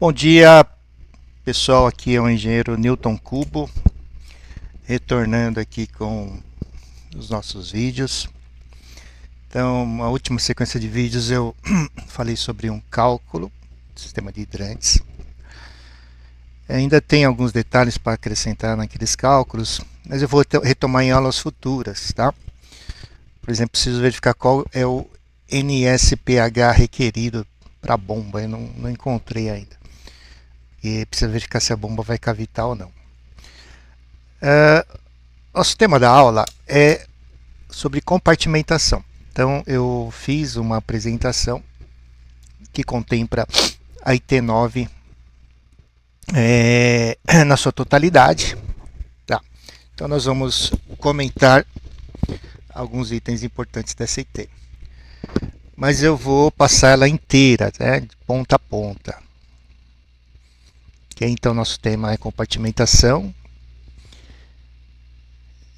Bom dia, pessoal. Aqui é o engenheiro Newton Cubo, retornando aqui com os nossos vídeos. Então, a última sequência de vídeos eu falei sobre um cálculo, sistema de hidrantes. Ainda tem alguns detalhes para acrescentar naqueles cálculos, mas eu vou retomar em aulas futuras, tá? Por exemplo, preciso verificar qual é o NSPH requerido para a bomba, eu não encontrei ainda. E precisa verificar se a bomba vai cavitar ou não. Nosso tema da aula é sobre compartimentação. Então, eu fiz uma apresentação que contempla a IT9 na sua totalidade. Tá? Então, nós vamos comentar alguns itens importantes dessa IT. Mas eu vou passar ela inteira, né, de ponta a ponta. Okay? Então, nosso tema é compartimentação.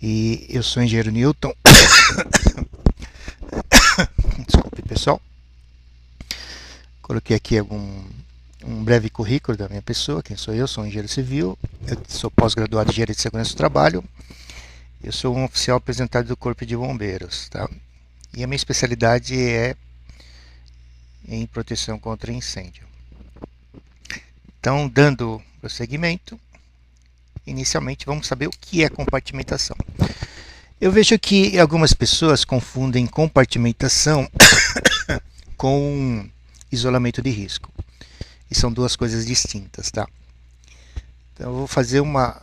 E eu sou o engenheiro Newton. Desculpe, pessoal. Coloquei aqui um breve currículo da minha pessoa. Quem sou eu? Sou um engenheiro civil. Eu sou pós-graduado em engenharia de segurança do trabalho. Eu sou um oficial aposentado do Corpo de Bombeiros. Tá? E a minha especialidade é em proteção contra incêndio. Então, dando prosseguimento, inicialmente vamos saber o que é compartimentação. Eu vejo que algumas pessoas confundem compartimentação com isolamento de risco. E são duas coisas distintas, tá? Então eu vou fazer uma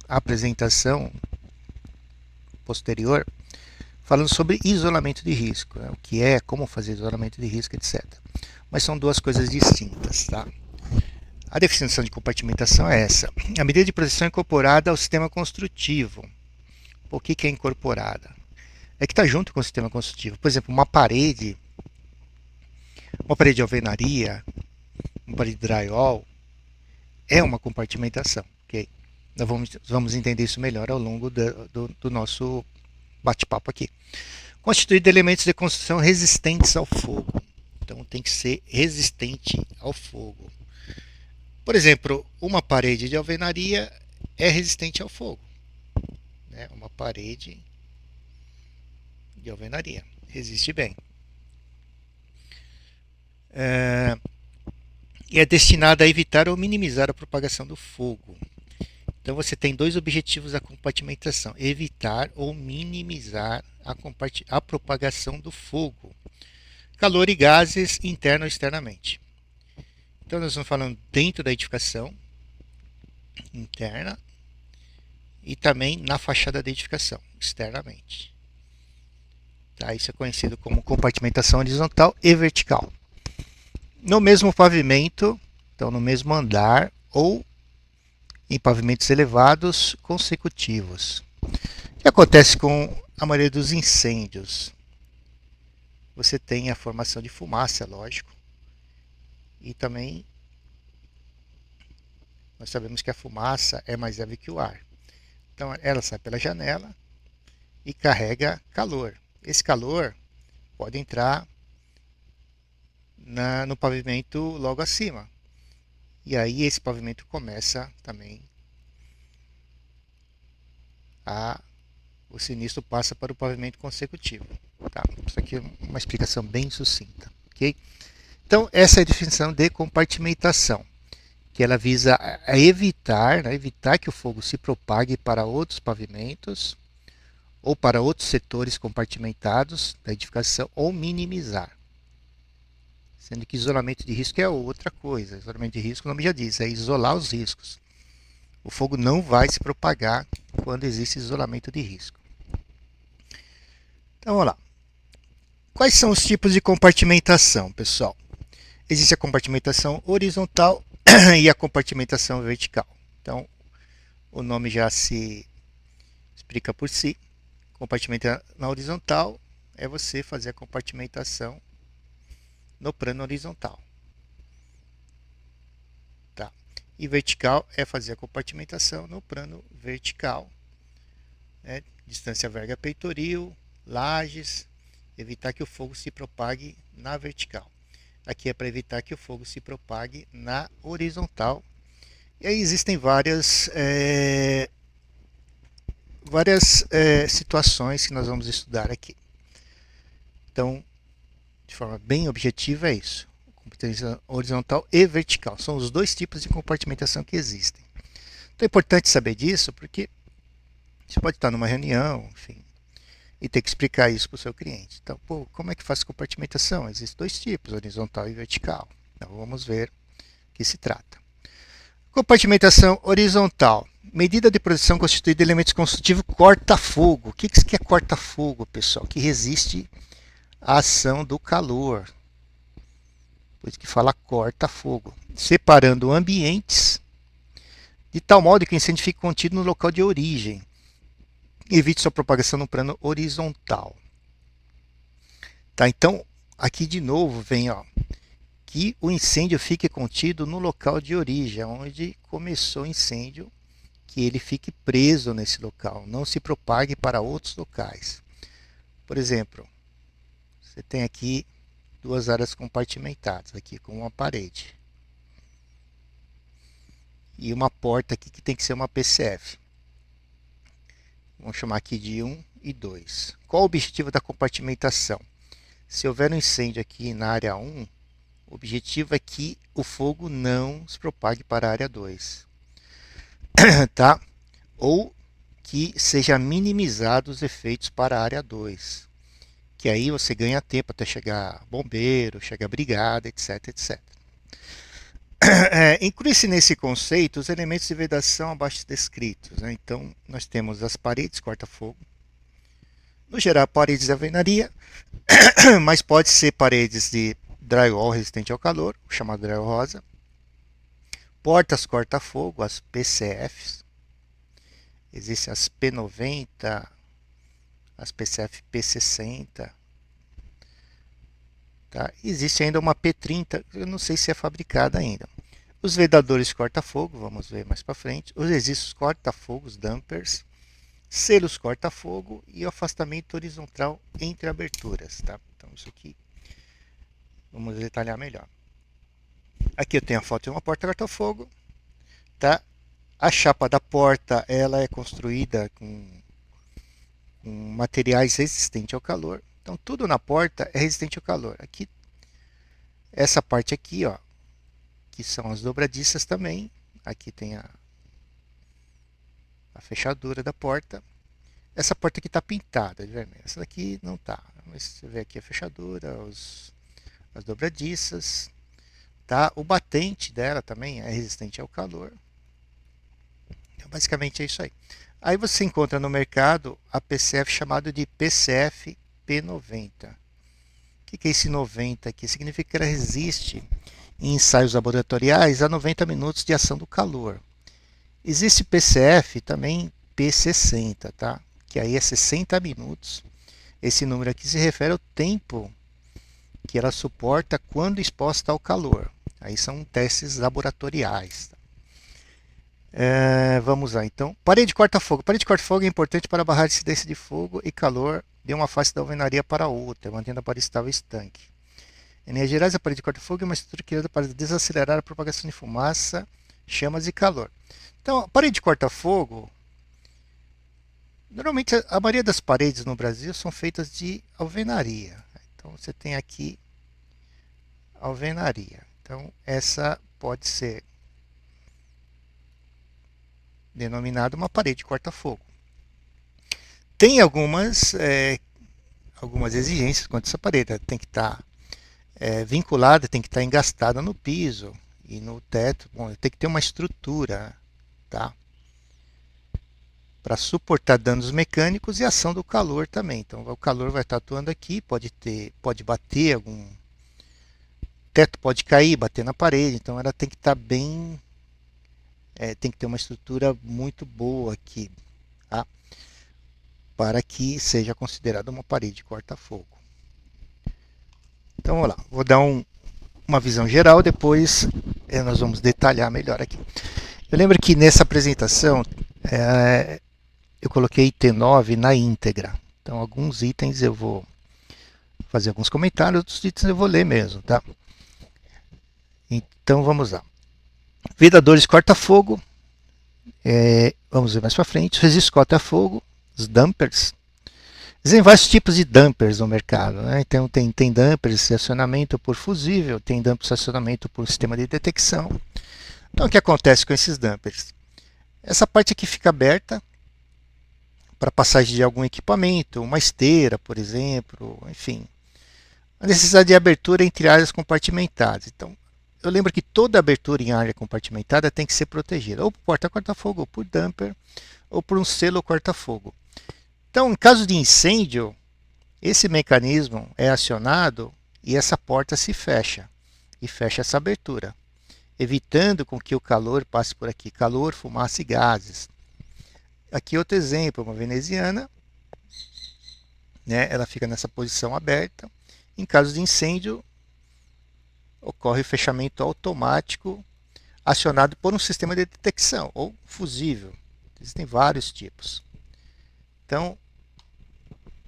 apresentação posterior falando sobre isolamento de risco, né? O que é, como fazer isolamento de risco, etc. Mas são duas coisas distintas, tá? A definição de compartimentação é essa: a medida de proteção incorporada ao sistema construtivo. O que é incorporada? É que está junto com o sistema construtivo. Por exemplo, uma parede de alvenaria, uma parede de drywall, é uma compartimentação. Okay? Nós vamos entender isso melhor ao longo do nosso bate-papo aqui. Constituído de elementos de construção resistentes ao fogo. Então tem que ser resistente ao fogo. Por exemplo, uma parede de alvenaria é resistente ao fogo. Né? Uma parede de alvenaria resiste bem. E é destinada a evitar ou minimizar a propagação do fogo. Então você tem dois objetivos da compartimentação: evitar ou minimizar a propagação do fogo, calor e gases interno ou externamente. Então nós estamos falando dentro da edificação interna e também na fachada da edificação externamente. Tá? Isso é conhecido como compartimentação horizontal e vertical. No mesmo pavimento, então no mesmo andar ou em pavimentos elevados consecutivos. O que acontece com a maioria dos incêndios? Você tem a formação de fumaça, lógico, e também nós sabemos que a fumaça é mais leve que o ar. Então ela sai pela janela e carrega calor. Esse calor pode entrar no pavimento logo acima. E aí esse pavimento começa também o sinistro passa para o pavimento consecutivo. Tá? Isso aqui é uma explicação bem sucinta. Okay? Então, essa é a definição de compartimentação, que ela visa a evitar, né, evitar que o fogo se propague para outros pavimentos ou para outros setores compartimentados da edificação ou minimizar. Sendo que isolamento de risco é outra coisa. Isolamento de risco, o nome já diz, é isolar os riscos. O fogo não vai se propagar quando existe isolamento de risco. Então vamos lá. Quais são os tipos de compartimentação, pessoal? Existe a compartimentação horizontal e a compartimentação vertical. Então, o nome já se explica por si. Compartimentação na horizontal é você fazer a compartimentação no plano horizontal. Tá? E vertical é fazer a compartimentação no plano vertical. Né? Distância verga peitoril, lajes, evitar que o fogo se propague na vertical. Aqui é para evitar que o fogo se propague na horizontal. E aí existem várias situações que nós vamos estudar aqui. Então, de forma bem objetiva, é isso. Compartimentação horizontal e vertical. São os dois tipos de compartimentação que existem. Então é importante saber disso porque você pode estar numa reunião, enfim, e ter que explicar isso para o seu cliente. Então, como é que faz compartimentação? Existem dois tipos, horizontal e vertical. Então, vamos ver o que se trata. Compartimentação horizontal. Medida de produção constituída de elementos construtivos corta-fogo. O que é corta-fogo, pessoal? Que resiste à ação do calor. Por isso que fala corta-fogo. Separando ambientes de tal modo que o incêndio fique contido no local de origem. Evite sua propagação no plano horizontal. Tá, então, aqui de novo vem que o incêndio fique contido no local de origem, onde começou o incêndio, que ele fique preso nesse local, não se propague para outros locais. Por exemplo, você tem aqui duas áreas compartimentadas, aqui com uma parede. E uma porta aqui que tem que ser uma PCF. Vamos chamar aqui de 1 e 2. Qual o objetivo da compartimentação? Se houver um incêndio aqui na área 1, o objetivo é que o fogo não se propague para a área 2. Tá? Ou que seja minimizado os efeitos para a área 2. Que aí você ganha tempo até chegar bombeiro, chegar brigada, etc, etc. Inclui-se nesse conceito os elementos de vedação abaixo descritos. Né? Então, nós temos as paredes corta-fogo. No geral, paredes de alvenaria, mas pode ser paredes de drywall resistente ao calor, chamado drywall rosa. Portas corta-fogo, as PCFs. Existem as P90, as PCF P60. Tá? Existe ainda uma P30, eu não sei se é fabricada ainda. Os vedadores corta-fogo, vamos ver mais para frente. Os resistos corta-fogos, dampers. Selos corta-fogo e o afastamento horizontal entre aberturas. Tá? Então isso aqui, vamos detalhar melhor. Aqui eu tenho a foto de uma porta corta-fogo. Tá? A chapa da porta ela é construída com materiais resistentes ao calor. Então tudo na porta é resistente ao calor. Aqui, essa parte aqui, ó, que são as dobradiças também. Aqui tem a fechadura da porta. Essa porta aqui está pintada de vermelho. Essa daqui não está. Mas você vê aqui a fechadura, as dobradiças. Tá? O batente dela também é resistente ao calor. Então, basicamente é isso aí. Aí você encontra no mercado a PCF chamada de PCF P90. O que é esse 90 aqui? Significa que ela resiste em ensaios laboratoriais a 90 minutos de ação do calor. Existe PCF também P60, tá? Que aí é 60 minutos. Esse número aqui se refere ao tempo que ela suporta quando exposta ao calor. Aí são testes laboratoriais. Tá? Vamos lá, então. Parede corta-fogo. Parede corta-fogo é importante para barrar a incidência de fogo e calor de uma face da alvenaria para outra, mantendo a parede estável e estanque. Em linhas gerais, a parede corta-fogo é uma estrutura criada para desacelerar a propagação de fumaça, chamas e calor. Então, a parede corta-fogo, normalmente a maioria das paredes no Brasil são feitas de alvenaria. Então, você tem aqui alvenaria. Então, essa pode ser denominada uma parede corta-fogo. Tem algumas exigências quanto a essa parede. Ela tem que estar vinculada, tem que estar engastada no piso e no teto. Bom, tem que ter uma estrutura, tá? Para suportar danos mecânicos e ação do calor também. Então, o calor vai estar atuando aqui, pode bater algum teto, pode cair, bater na parede. Então, ela tem que estar bem, tem que ter uma estrutura muito boa aqui, tá? Para que seja considerada uma parede corta-fogo. Então, vamos lá. Vou dar uma visão geral, depois nós vamos detalhar melhor aqui. Eu lembro que nessa apresentação eu coloquei item 9 na íntegra. Então, alguns itens eu vou fazer alguns comentários, outros itens eu vou ler mesmo, tá? Então vamos lá. Vedadores corta-fogo. Vamos ver mais para frente. Resistor corta-fogo. Os dampers. Existem vários tipos de dampers no mercado, né? Então tem dampers de acionamento por fusível, tem dampers de acionamento por sistema de detecção. Então o que acontece com esses dampers? Essa parte aqui fica aberta para passagem de algum equipamento, uma esteira, por exemplo, enfim. A necessidade de abertura entre áreas compartimentadas. Então, eu lembro que toda abertura em área compartimentada tem que ser protegida, ou por porta corta-fogo, ou por damper, ou por um selo corta-fogo. Então, em caso de incêndio, esse mecanismo é acionado e essa porta se fecha, e fecha essa abertura, evitando com que o calor passe por aqui, calor, fumaça e gases. Aqui outro exemplo, uma veneziana, né, ela fica nessa posição aberta. Em caso de incêndio, ocorre o fechamento automático acionado por um sistema de detecção ou fusível. Existem vários tipos. Então,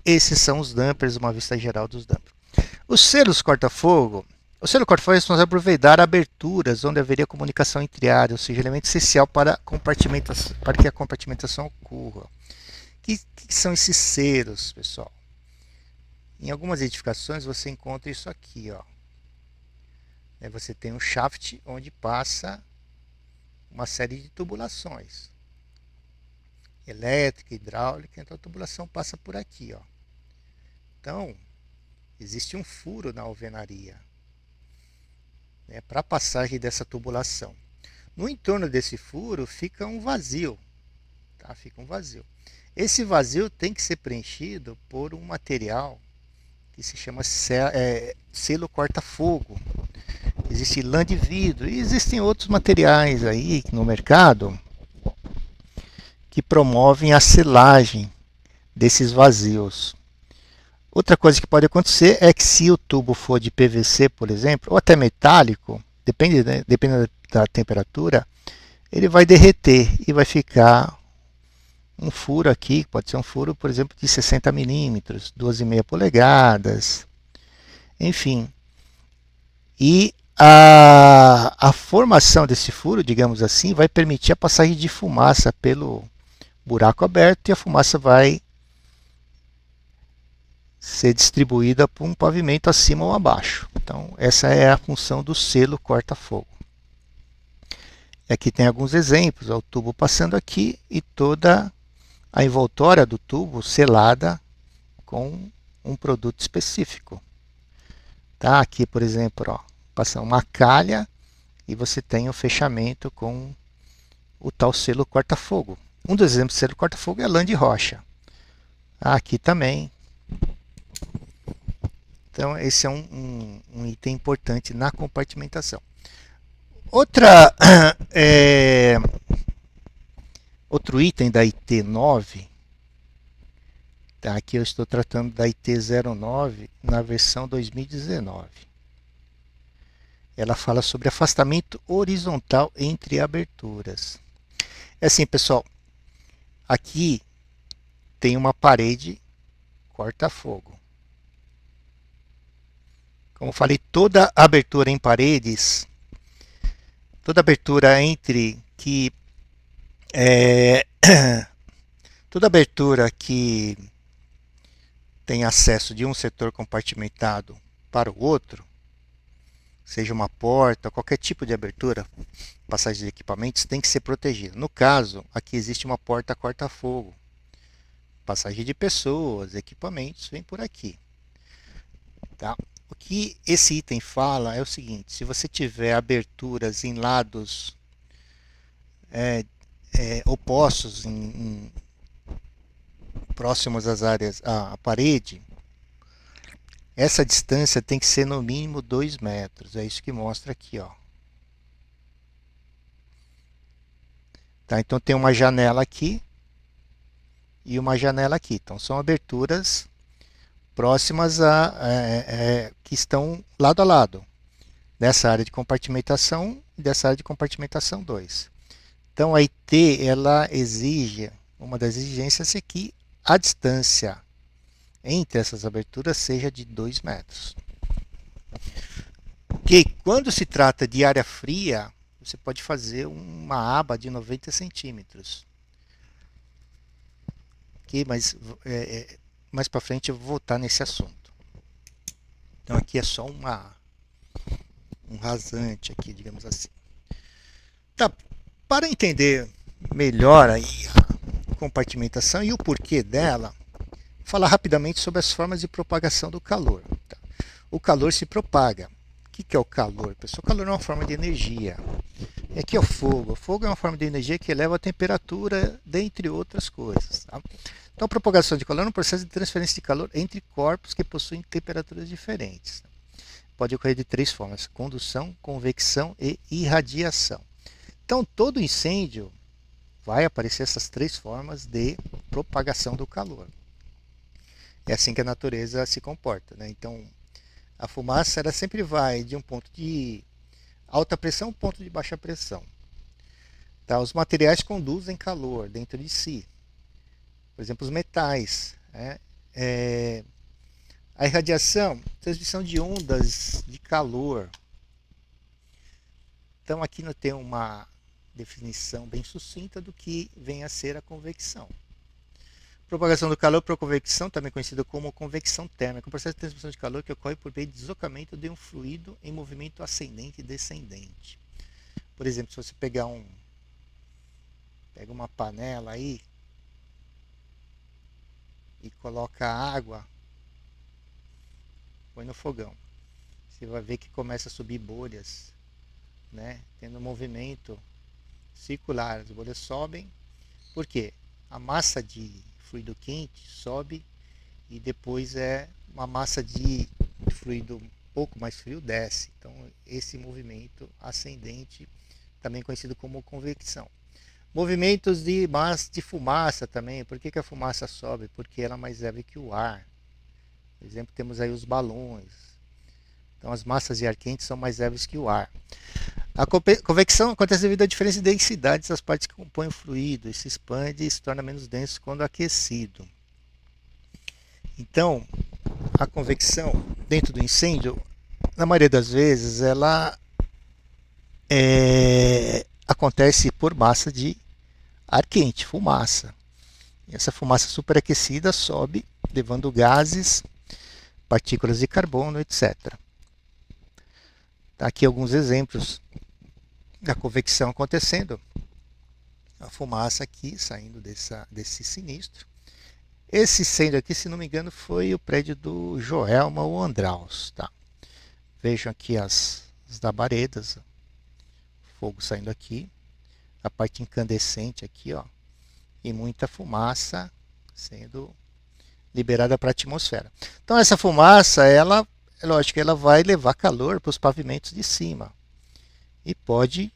esses são os dampers, uma vista geral dos dampers. Os selos corta-fogo. O selo corta-fogo é responsável por vedar aberturas onde haveria comunicação entre áreas, ou seja, elemento essencial para que a compartimentação ocorra. O que são esses selos, pessoal? Em algumas edificações você encontra isso aqui, ó. Você tem um shaft onde passa uma série de tubulações. Elétrica, hidráulica, então a tubulação passa por aqui, ó. Então, existe um furo na alvenaria, né, para a passagem dessa tubulação. No entorno desse furo fica um vazio, tá? Fica um vazio. Esse vazio tem que ser preenchido por um material que se chama selo corta-fogo. Existe lã de vidro e existem outros materiais aí no mercado que promovem a selagem desses vazios. Outra coisa que pode acontecer é que se o tubo for de PVC, por exemplo, ou até metálico, dependendo da temperatura, ele vai derreter e vai ficar um furo aqui, pode ser um furo, por exemplo, de 60 milímetros, 2,5 polegadas, enfim. E a formação desse furo, digamos assim, vai permitir a passagem de fumaça pelo buraco aberto e a fumaça vai ser distribuída por um pavimento acima ou abaixo. Então, essa é a função do selo corta-fogo. Aqui tem alguns exemplos, o tubo passando aqui e toda a envoltória do tubo selada com um produto específico. Tá? Aqui, por exemplo, ó, passa uma calha e você tem o fechamento com o tal selo corta-fogo. Um dos exemplos de selo corta-fogo é a lã de rocha. Aqui também. Então, esse é um item importante na compartimentação. Outro item da IT9, tá? Aqui eu estou tratando da IT09 na versão 2019. Ela fala sobre afastamento horizontal entre aberturas. É assim, pessoal, aqui tem uma parede corta-fogo. Como falei, toda abertura em paredes, toda abertura toda abertura que tem acesso de um setor compartimentado para o outro, seja uma porta, qualquer tipo de abertura, passagem de equipamentos, tem que ser protegida. No caso, aqui existe uma porta corta-fogo. Passagem de pessoas, equipamentos, vem por aqui. Tá? O que esse item fala é o seguinte: se você tiver aberturas em lados opostos, próximos às áreas, à parede, essa distância tem que ser no mínimo 2 metros. É isso que mostra aqui, ó. Tá? Então tem uma janela aqui e uma janela aqui. Então são aberturas próximas que estão lado a lado, dessa área de compartimentação e dessa área de compartimentação 2. Então a IT, ela exige, uma das exigências é que a distância entre essas aberturas seja de 2 metros. Que quando se trata de área fria, você pode fazer uma aba de 90 centímetros. Ok, mas mais para frente eu vou voltar nesse assunto. Então aqui é só um rasante aqui, digamos assim. Tá, para entender melhor aí a compartimentação e o porquê dela, vou falar rapidamente sobre as formas de propagação do calor. Tá? O calor se propaga. O que é o calor? Pessoal, o calor é uma forma de energia. E aqui é o fogo. O fogo é uma forma de energia que eleva a temperatura, dentre outras coisas. Tá? Então, a propagação de calor é um processo de transferência de calor entre corpos que possuem temperaturas diferentes. Pode ocorrer de três formas: condução, convecção e irradiação. Então, todo incêndio vai aparecer essas três formas de propagação do calor. É assim que a natureza se comporta. Né? Então, a fumaça ela sempre vai de um ponto de alta pressão a um ponto de baixa pressão. Tá? Os materiais conduzem calor dentro de si. Por exemplo, os metais. Né? A irradiação, transmissão de ondas de calor. Então, aqui não tem uma definição bem sucinta do que vem a ser a convecção. Propagação do calor por convecção, também conhecida como convecção térmica, é um processo de transmissão de calor que ocorre por meio de deslocamento de um fluido em movimento ascendente e descendente. Por exemplo, se você pega uma panela aí e coloca água, põe no fogão, você vai ver que começa a subir bolhas, né? Tendo um movimento circular, as bolhas sobem. Por quê? A massa de fluido quente sobe e depois uma massa de fluido um pouco mais frio desce. Então, esse movimento ascendente, também conhecido como convecção. Movimentos de massa de fumaça também. Por que a fumaça sobe? Porque ela é mais leve que o ar. Por exemplo, temos aí os balões. Então, as massas de ar quente são mais leves que o ar. A convecção acontece devido à diferença de densidade das partes que compõem o fluido. Ele se expande e se torna menos denso quando aquecido. Então, a convecção dentro do incêndio, na maioria das vezes, ela acontece por massa de ar quente, fumaça. E essa fumaça superaquecida sobe, levando gases, partículas de carbono, etc. Tá aqui alguns exemplos da convecção acontecendo. A fumaça aqui saindo desse sinistro. Esse incêndio aqui, se não me engano, foi o prédio do Joelma ou Andraus. Tá? Vejam aqui as labaredas, fogo saindo aqui, a parte incandescente aqui, ó, e muita fumaça sendo liberada para a atmosfera. Então essa fumaça, ela, é lógico, ela vai levar calor para os pavimentos de cima e pode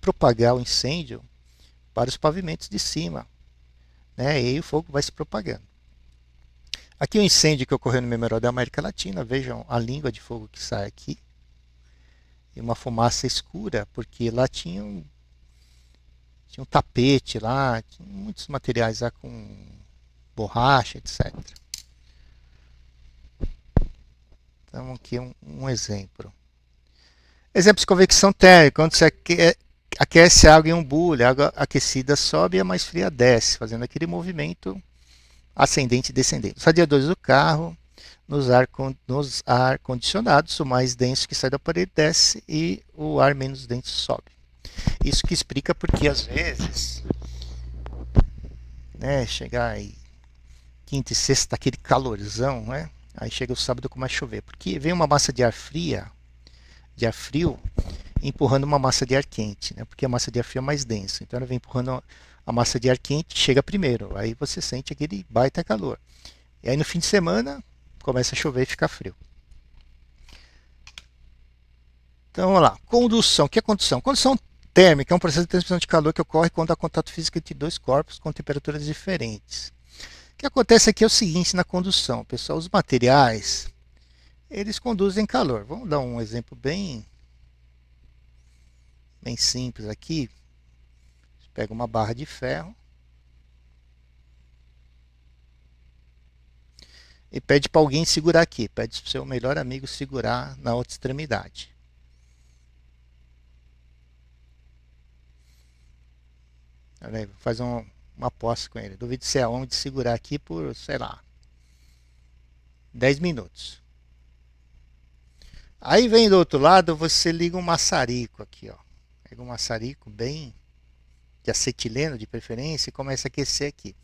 propagar o incêndio para os pavimentos de cima, né? E aí o fogo vai se propagando. Aqui o incêndio que ocorreu no Memorial da América Latina, vejam a língua de fogo que sai aqui, e uma fumaça escura, porque lá tinha um tapete lá, tinha muitos materiais lá com borracha, etc. Então aqui um exemplo. Exemplos de convecção térmica, quando você aquece a água em um bule, a água aquecida sobe e a mais fria desce, fazendo aquele movimento ascendente e descendente. Os radiadores do carro, nos ar-condicionados, o mais denso que sai do aparelho desce e o ar menos denso sobe. Isso que explica porque às vezes, né, chegar aí quinta e sexta, aquele calorzão, né? Aí chega o sábado começa a chover, porque vem uma massa de ar frio, empurrando uma massa de ar quente, né? Porque a massa de ar frio é mais densa, então ela vem empurrando a massa de ar quente, chega primeiro, aí você sente aquele baita calor. E aí no fim de semana começa a chover e fica frio. Então vamos lá, condução. O que é condução? Condução térmica é um processo de transmissão de calor que ocorre quando há contato físico entre dois corpos com temperaturas diferentes. O que acontece aqui é o seguinte na condução, pessoal, os materiais, eles conduzem calor. Vamos dar um exemplo bem simples aqui. Você pega uma barra de ferro e pede para alguém segurar aqui, pede para o seu melhor amigo segurar na outra extremidade. Olha aí, faz uma aposta com ele. Duvido se é homem de segurar aqui por, sei lá, 10 minutos. Aí vem do outro lado, você liga um maçarico aqui, ó. Pega um maçarico bem de acetileno de preferência e começa a aquecer aqui.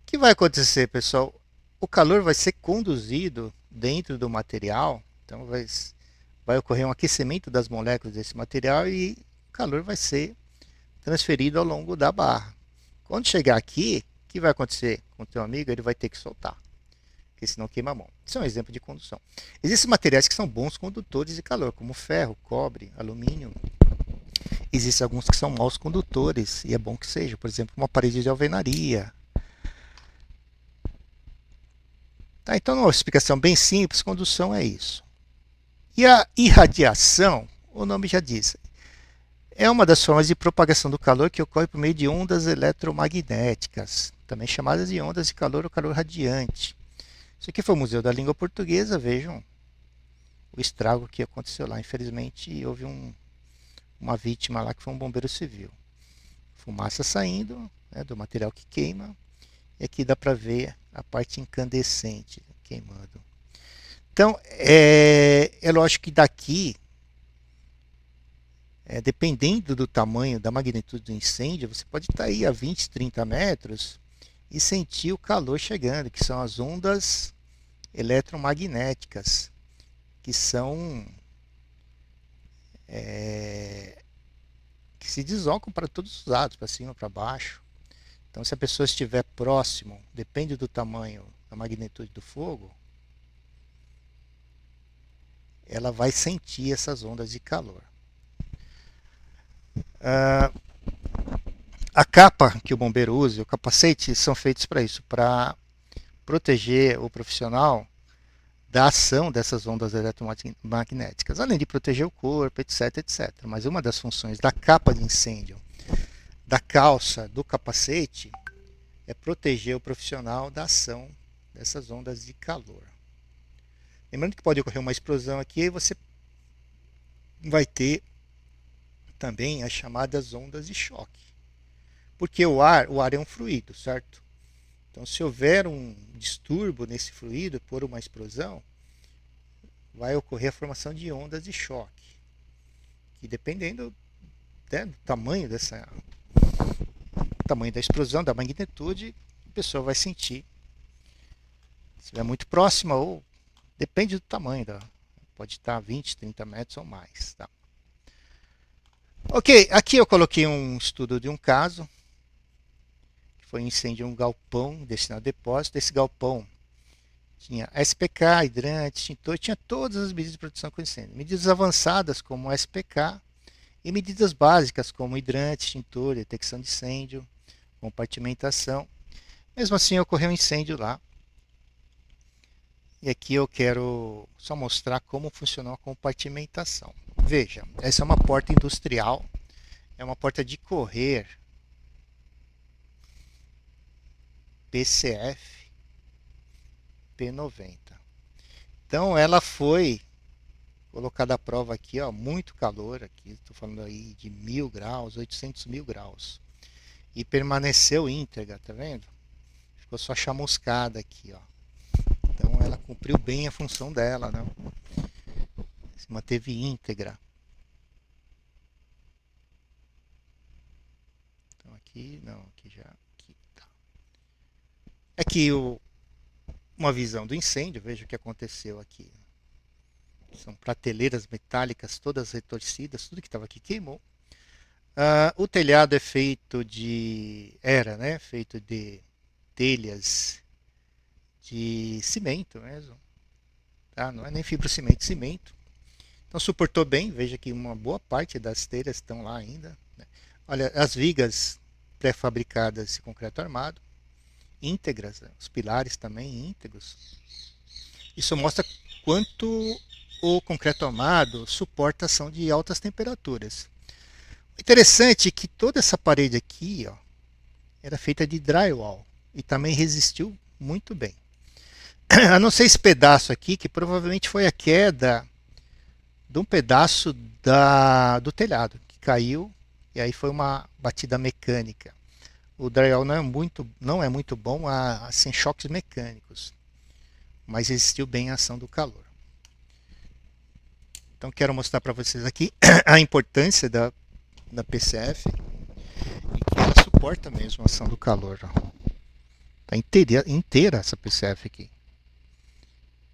O que vai acontecer, pessoal? O calor vai ser conduzido dentro do material, então vai ocorrer um aquecimento das moléculas desse material e o calor vai ser transferido ao longo da barra. Quando chegar aqui, o que vai acontecer com o teu amigo? Ele vai ter que soltar, porque senão queima a mão. Isso é um exemplo de condução. Existem materiais que são bons condutores de calor, como ferro, cobre, alumínio. Existem alguns que são maus condutores, e é bom que seja. Por exemplo, uma parede de alvenaria. Tá, então, uma explicação bem simples, condução é isso. E a irradiação, o nome já diz, é uma das formas de propagação do calor que ocorre por meio de ondas eletromagnéticas, também chamadas de ondas de calor ou calor radiante. Isso aqui foi o Museu da Língua Portuguesa, vejam o estrago que aconteceu lá. Infelizmente, houve uma vítima lá que foi um bombeiro civil. Fumaça saindo, né, do material que queima, e aqui dá para ver a parte incandescente queimando. Então, é lógico que daqui, dependendo do tamanho, da magnitude do incêndio, você pode estar aí a 20, 30 metros e sentir o calor chegando, que são as ondas eletromagnéticas, que são que se deslocam para todos os lados, para cima, para baixo. Então, se a pessoa estiver próximo, depende do tamanho, da magnitude do fogo, ela vai sentir essas ondas de calor. A capa que o bombeiro usa, o capacete, são feitos para isso, para proteger o profissional da ação dessas ondas eletromagnéticas, além de proteger o corpo, etc, etc. Mas uma das funções da capa de incêndio, da calça, do capacete, é proteger o profissional da ação dessas ondas de calor. Lembrando que pode ocorrer uma explosão aqui e você vai ter também as chamadas ondas de choque. Porque o ar é um fluido, certo? Então, se houver um distúrbio nesse fluido por uma explosão, vai ocorrer a formação de ondas de choque. Que dependendo, né, do tamanho da explosão, da magnitude, a pessoa vai sentir. Se estiver muito próxima ou depende do tamanho, pode estar 20, 30 metros ou mais. Tá? Ok, aqui eu coloquei um estudo de um caso, que foi um incêndio em um galpão destinado a depósito. Esse galpão tinha SPK, hidrante, extintor, tinha todas as medidas de proteção contra incêndio. Medidas avançadas como SPK e medidas básicas como hidrante, extintor, detecção de incêndio, compartimentação. Mesmo assim, ocorreu um incêndio lá. E aqui eu quero só mostrar como funcionou a compartimentação. Veja, essa é uma porta industrial, é uma porta de correr PCF P90. Então ela foi colocada à prova aqui, ó, muito calor aqui, estou falando aí de 1000 graus, 800 mil graus. E permaneceu íntegra, tá vendo? Ficou só chamuscada aqui, ó. Então ela cumpriu bem a função dela, né? Se manteve íntegra. Então aqui, não, aqui já, aqui tá. Aqui uma visão do incêndio, veja o que aconteceu aqui. São prateleiras metálicas todas retorcidas, tudo que estava aqui queimou. O telhado é feito feito de telhas de cimento mesmo, tá? Não é nem fibrocimento, cimento. Então suportou bem, veja que uma boa parte das telhas estão lá ainda. Né? Olha, as vigas pré-fabricadas de concreto armado, íntegras, né? Os pilares também íntegros. Isso mostra quanto o concreto armado suporta a ação de altas temperaturas. O interessante é que toda essa parede aqui, ó, era feita de drywall e também resistiu muito bem. A não ser esse pedaço aqui, que provavelmente foi a queda de um pedaço do telhado, que caiu, e aí foi uma batida mecânica. O drywall não é muito bom sem choques mecânicos, mas resistiu bem à ação do calor. Então quero mostrar para vocês aqui a importância da PCF e que ela suporta mesmo a ação do calor. Está inteira essa PCF aqui.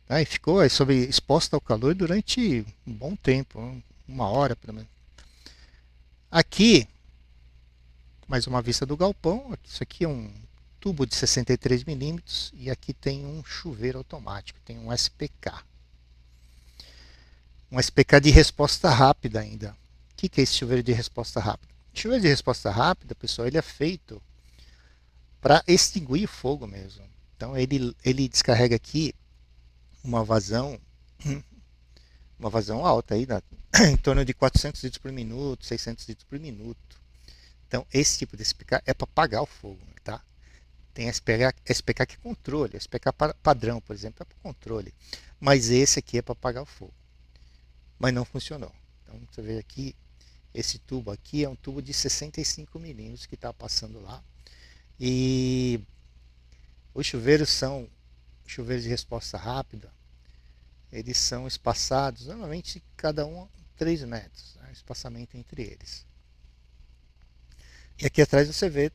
Tá? E ficou exposta ao calor durante um bom tempo, 1 hora pelo menos. Aqui, mais uma vista do galpão. Isso aqui é um tubo de 63 milímetros e aqui tem um chuveiro automático, tem um SPK. Um SPK de resposta rápida ainda. O que é esse chuveiro de resposta rápida? O chuveiro de resposta rápida, pessoal, ele é feito para extinguir fogo mesmo. Então ele descarrega aqui uma vazão alta aí, em torno de 400 litros por minuto, 600 litros por minuto. Então esse tipo de SPK é para apagar o fogo, tá? Tem SPK que é controle, SPK padrão, por exemplo, é para controle. Mas esse aqui é para apagar o fogo. Mas não funcionou. Então você vê aqui, esse tubo aqui é um tubo de 65 milímetros que está passando lá. E os chuveiros são chuveiros de resposta rápida. Eles são espaçados, normalmente cada um 3 metros, né, espaçamento entre eles. E aqui atrás você vê,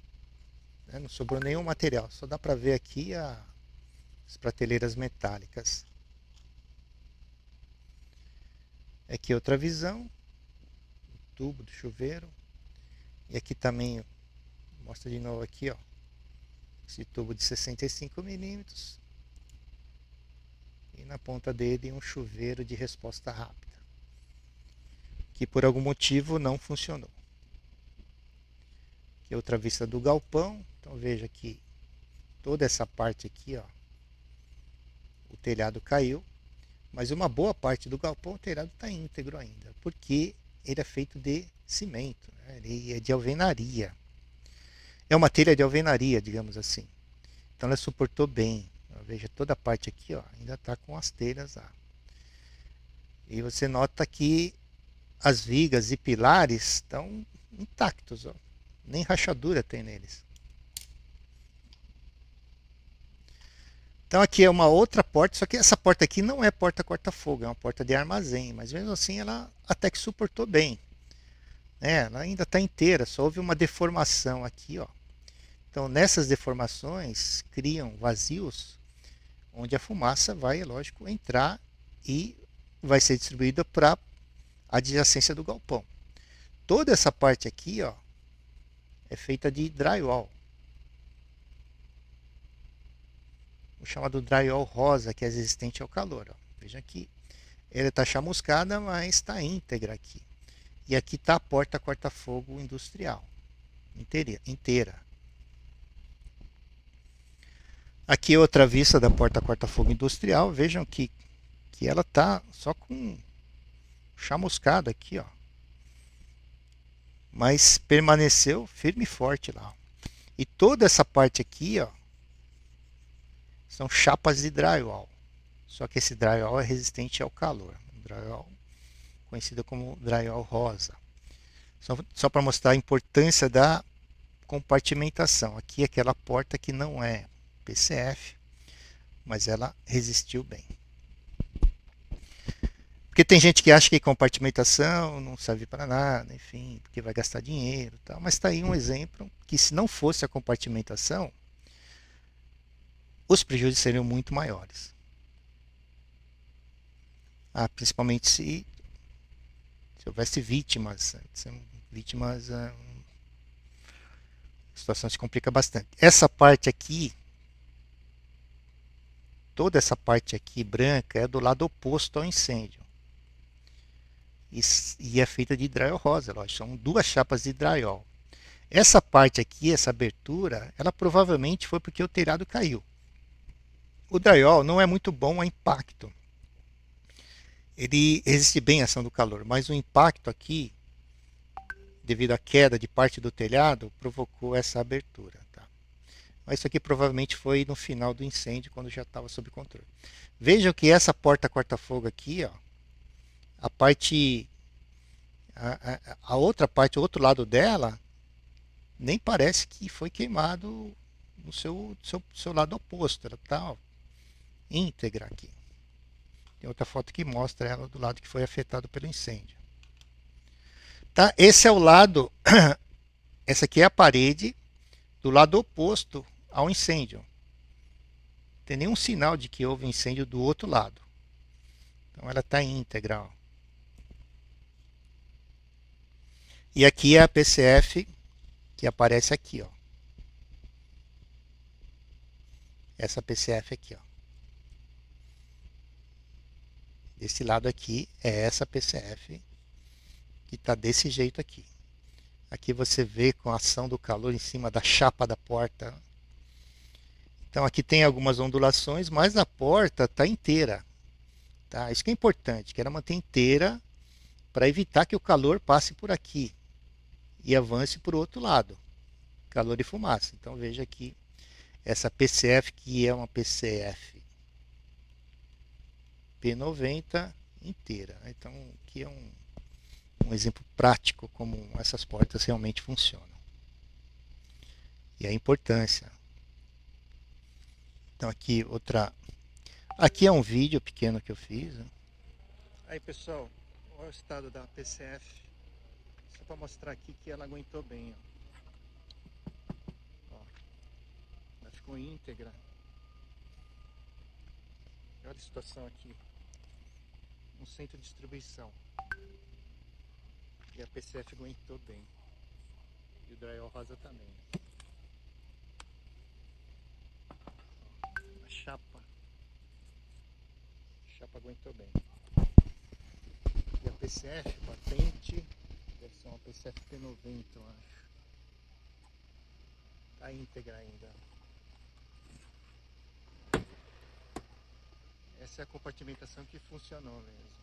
né, não sobrou nenhum material, só dá para ver aqui as prateleiras metálicas. Aqui outra visão, o tubo do chuveiro. E aqui também, mostra de novo aqui, ó, esse tubo de 65 milímetros. E na ponta dele um chuveiro de resposta rápida, que por algum motivo não funcionou. Aqui outra vista do galpão. Então veja que toda essa parte aqui, ó, o telhado caiu, mas uma boa parte do galpão, o telhado está íntegro ainda, porque ele é feito de cimento, né? Ele é de alvenaria. É uma telha de alvenaria, digamos assim. Então ela suportou bem. Veja, toda a parte aqui, ó, ainda está com as telhas lá. E você nota que as vigas e pilares estão intactos, ó. Nem rachadura tem neles. Então aqui é uma outra porta, só que essa porta aqui não é porta corta-fogo, é uma porta de armazém, mas mesmo assim ela até que suportou bem. Ela ainda está inteira, só houve uma deformação aqui, ó. Então nessas deformações criam vazios onde a fumaça vai, é lógico, entrar e vai ser distribuída para a adjacência do galpão. Toda essa parte aqui, ó, é feita de drywall. O chamado drywall rosa, que é resistente ao calor. Ó. Veja aqui, ele está chamuscada, mas está íntegra aqui. E aqui está a porta corta-fogo industrial, inteira. Aqui outra vista da porta corta-fogo industrial. Vejam que ela está só com chamuscada aqui, ó. Mas permaneceu firme e forte lá. E toda essa parte aqui, ó, são chapas de drywall. Só que esse drywall é resistente ao calor. Um drywall conhecido como drywall rosa. Só para mostrar a importância da compartimentação. Aqui aquela porta que não é PCF, mas ela resistiu bem. Porque tem gente que acha que compartimentação não serve para nada, enfim, porque vai gastar dinheiro e tal. Mas está aí um exemplo que, se não fosse a compartimentação, os prejuízos seriam muito maiores. Principalmente se houvesse vítimas. A situação se complica bastante. Essa parte aqui, toda essa parte aqui branca, é do lado oposto ao incêndio. E é feita de drywall rosa, lógico, são 2 chapas de drywall. Essa parte aqui, essa abertura, ela provavelmente foi porque o telhado caiu. O drywall não é muito bom a impacto. Ele resiste bem à ação do calor, mas o impacto aqui, devido à queda de parte do telhado, provocou essa abertura. Tá? Mas isso aqui provavelmente foi no final do incêndio, quando já estava sob controle. Vejam que essa porta corta-fogo aqui, ó, a parte, a outra parte, o outro lado dela, nem parece que foi queimado no seu lado oposto. Ela está íntegra aqui. Tem outra foto que mostra ela do lado que foi afetado pelo incêndio. Tá? Esse é o lado, essa aqui é a parede do lado oposto ao incêndio. Não tem nenhum sinal de que houve incêndio do outro lado. Então ela está íntegra. Ó. E aqui é a PCF que aparece aqui. Ó. Essa PCF aqui. Ó. Desse lado aqui é essa PCF que está desse jeito aqui. Aqui você vê com a ação do calor em cima da chapa da porta. Então aqui tem algumas ondulações, mas a porta está inteira. Tá? Isso que é importante, que ela manter inteira para evitar que o calor passe por aqui e avance por outro lado. Calor e fumaça. Então veja aqui essa PCF que é uma PCF P90 inteira. Então aqui é um exemplo prático como essas portas realmente funcionam. E a importância. Então aqui outra. Aqui é um vídeo pequeno que eu fiz. Aí pessoal, olha o estado da PCF. Só para mostrar aqui que ela aguentou bem. Ó. Ela ficou íntegra. Olha a situação aqui. No centro de distribuição. E a PCF aguentou bem. E o drywall rosa também. A chapa. A chapa aguentou bem. E a PCF patente. Deve ser uma PCF P90, eu acho. Tá íntegra ainda. Essa é a compartimentação que funcionou mesmo.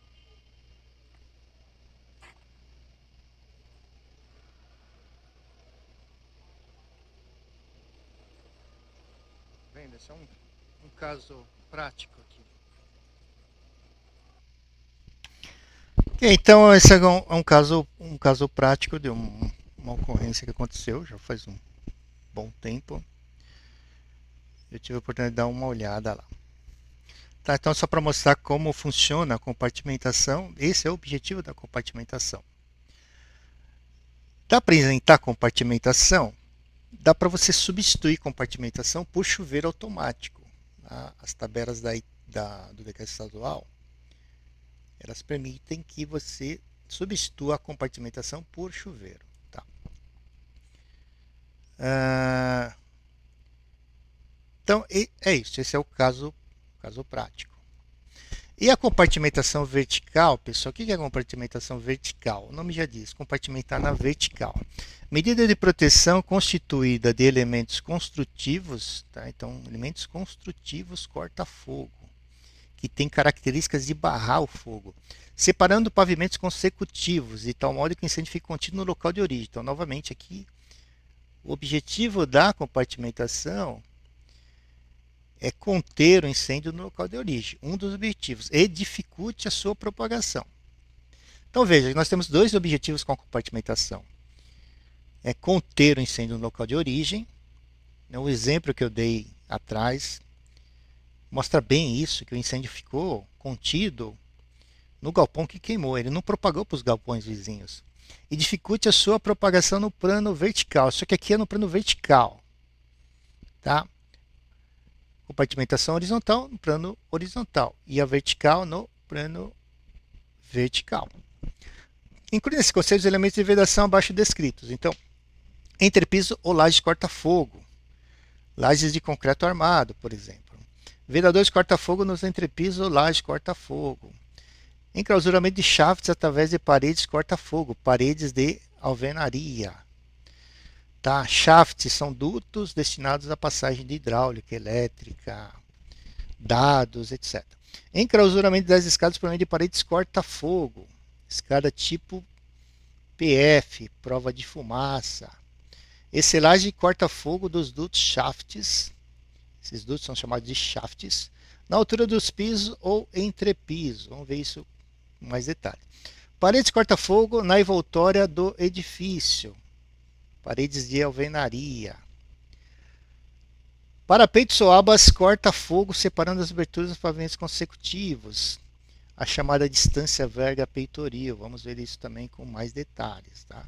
Vendo? Esse é um caso prático aqui. Então esse é um caso prático de uma ocorrência que aconteceu já faz um bom tempo. Eu tive a oportunidade de dar uma olhada lá. Tá, então só para mostrar como funciona a compartimentação, esse é o objetivo da compartimentação. Para apresentar compartimentação, dá para você substituir compartimentação por chuveiro automático. Tá? As tabelas do decreto estadual, elas permitem que você substitua a compartimentação por chuveiro. Tá? Então, é isso. Esse é o caso prático. E a compartimentação vertical, pessoal, o que é a compartimentação vertical? O nome já diz, compartimentar na vertical. Medida de proteção constituída de elementos construtivos, tá? Então, elementos construtivos corta-fogo, que tem características de barrar o fogo, separando pavimentos consecutivos, de tal modo que o incêndio fique contido no local de origem. Então, novamente, aqui, o objetivo da compartimentação é conter o incêndio no local de origem. Um dos objetivos. E dificulte a sua propagação. Então veja, nós temos dois objetivos com a compartimentação. É conter o incêndio no local de origem. O exemplo que eu dei atrás mostra bem isso, que o incêndio ficou contido no galpão que queimou. Ele não propagou para os galpões vizinhos. E dificulte a sua propagação no plano vertical. Só que aqui é no plano vertical. Tá? Compartimentação horizontal no plano horizontal e a vertical no plano vertical. Inclui nesse conceito os elementos de vedação abaixo descritos. Então, entrepiso ou laje corta-fogo, lajes de concreto armado, por exemplo. Vedadores corta-fogo nos entrepisos ou laje corta-fogo. Enclausuramento de shafts através de paredes corta-fogo, paredes de alvenaria. Tá? Shafts são dutos destinados à passagem de hidráulica, elétrica, dados, etc. Enclausuramento das escadas por meio de paredes corta-fogo, escada tipo PF, prova de fumaça. Esselagem corta-fogo dos dutos shafts, esses dutos são chamados de shafts, na altura dos pisos ou entrepiso. Vamos ver isso com mais detalhe. Paredes corta-fogo na envoltória do edifício. paredes de alvenaria. Parapeitos ou abas corta-fogo separando as aberturas dos pavimentos consecutivos. A chamada distância verga peitoril. Vamos ver isso também com mais detalhes. Tá?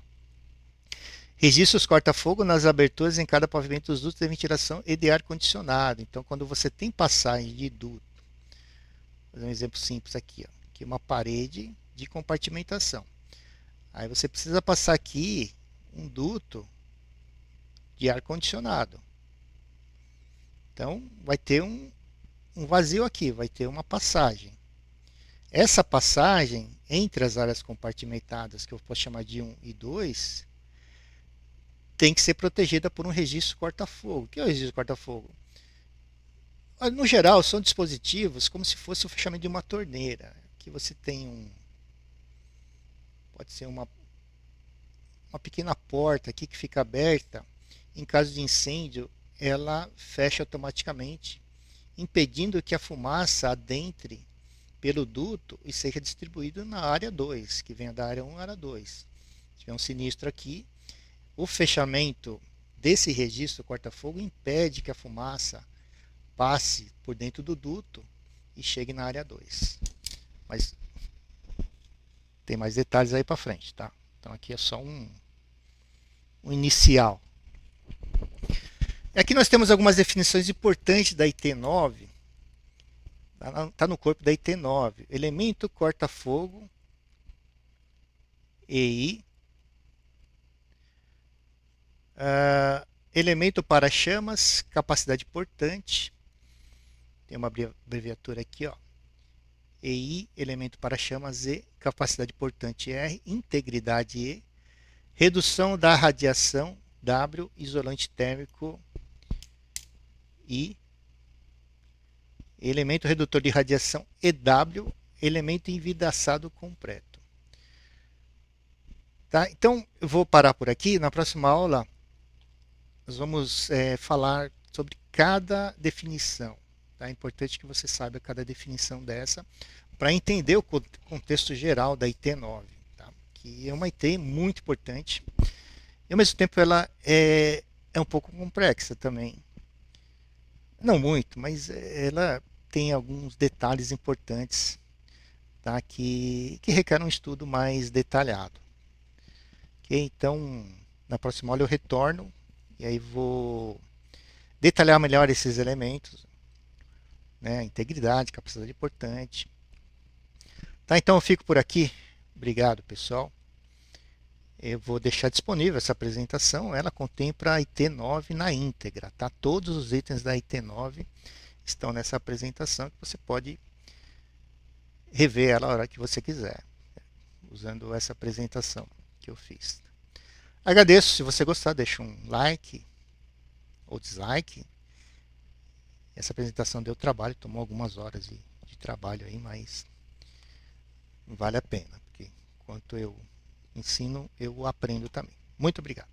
Registros corta-fogo nas aberturas em cada pavimento dos dutos de ventilação e de ar-condicionado. Então, quando você tem passagem de duto, vou fazer um exemplo simples aqui. Ó. Aqui uma parede de compartimentação. Aí você precisa passar aqui um duto de ar-condicionado. Então, vai ter um vazio aqui, vai ter uma passagem. Essa passagem entre as áreas compartimentadas, que eu posso chamar de 1 e 2, tem que ser protegida por um registro corta-fogo. O que é o registro corta-fogo? No geral, são dispositivos como se fosse o fechamento de uma torneira. Que você tem pode ser uma pequena porta aqui que fica aberta. Em caso de incêndio, ela fecha automaticamente, impedindo que a fumaça adentre pelo duto e seja distribuído na área 2, que venha da área 1 à área 2. Se tiver um sinistro aqui, o fechamento desse registro corta-fogo impede que a fumaça passe por dentro do duto e chegue na área 2. Mas tem mais detalhes aí para frente, tá? Então aqui é só um inicial. Aqui nós temos algumas definições importantes da IT9. Está no corpo da IT9. Elemento corta-fogo, EI. Elemento para chamas, capacidade portante. Tem uma abreviatura aqui, ó. EI, elemento para chamas E, capacidade portante R, integridade E, redução da radiação W, isolante térmico I, elemento redutor de radiação EW, elemento envidraçado completo. Tá? Então, eu vou parar por aqui. Na próxima aula, nós vamos falar sobre cada definição. Tá? É importante que você saiba cada definição dessa para entender o contexto geral da IT9, tá? Que é uma IT muito importante e, ao mesmo tempo, ela é um pouco complexa também. Não muito, mas ela tem alguns detalhes importantes, tá? que requerem um estudo mais detalhado. Okay? Então, na próxima aula eu retorno e aí vou detalhar melhor esses elementos, né? Integridade, capacidade portante. Tá? Então eu fico por aqui. Obrigado, pessoal. Eu vou deixar disponível essa apresentação. Ela contempla a IT9 na íntegra. Tá? Todos os itens da IT9 estão nessa apresentação, que você pode rever ela a hora que você quiser, usando essa apresentação que eu fiz. Agradeço. Se você gostar, deixa um like ou dislike. Essa apresentação deu trabalho, tomou algumas horas de trabalho aí, mas vale a pena, porque enquanto eu ensino, eu aprendo também. Muito obrigado.